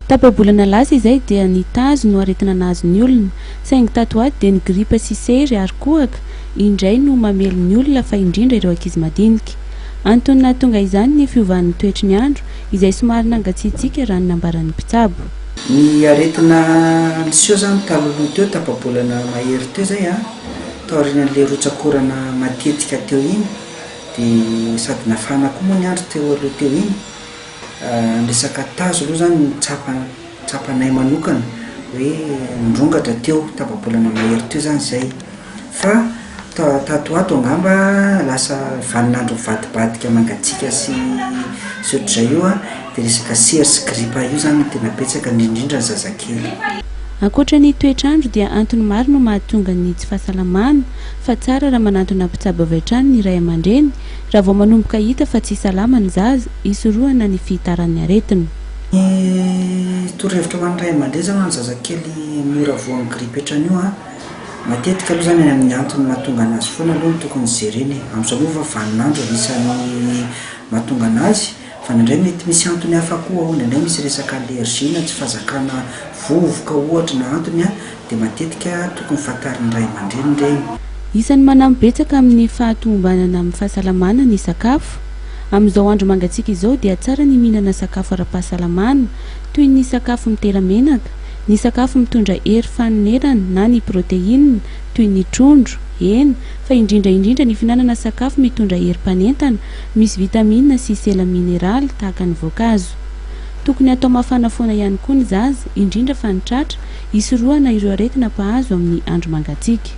Tapabolana lasa izay dia ny tazo no aretina anazy ny olona, saingy tato ato dia ny gripa sy sery ary kohaka indray no mamelo ny olona fa indrindra ireo ankizy madinika. Antony nahatonga izany ny fiovan'ny toetry ny andro izay somary nangatsiatsika raha ny nambaran'ny mpitsabo. Ny aretina niseho zany taloha teo tapabolana mahery teo zay taorian'le rotsakorana matetika teo iny dia sady nafana koa moa ny andro teo aloha teo iny. Resaka tazo aloha zany tsapanay manokana hoe nirongatra teo tapabolana mahery teo zany zay, fa tato ato angamba lasa vaninandro mivadibadika mangatsika sy ohatr'izay io dia resaka sery sy gripa io zany tena betsaka indrindra ny zazakely. Ankoatra ny toetrandro dia antony maro no mahatonga ny tsy fahasalamana, fa tsara raha manantona mpitsabo avy hatrany ny ray aman-dreny raha vao manomboka hita fa tsy salama ny zaza hisorohana ny fihitaran'ny aretina. Ny torohevitra ho an'ny ray aman-dreny zany ho an'ny zazakely mora voan'ny gripa hatrany io matetika aloha zany amin'ny antony mahatonga anazy foana aloha no tokony jereny. Amin'izao moa fa vaninandro anisan'ny mahatonga anazy, fa nandray mety misy antony hafa koa, nandray misy resaka allergie na tsy fahazakana vovoka ohatra na antony dia matetika tokony fantarin'ny ray aman-dreny ireny. Isan'ny manampy betsaka amin'ny fahatombanana amin'ny fahasalamana ny sakafo. Amin'izao andro mangatsika izao dia tsara ny mihinana sakafo ara-pahasalamana toy ny sakafo mitera menaka, ny sakafo mitondra hery fanonerana na ny protéine toy ny trondro, hena, fa indrindra ny fihinanana sakafo mitondra herim-panentana misy vitamina sy sela mineraly tahaka ny voankazo. Tokony atao mafana foana ihany koa ny zaza indrindra fa ny tratra hisorohana ireo aretina mpahazo amin'ny andro mangatsika.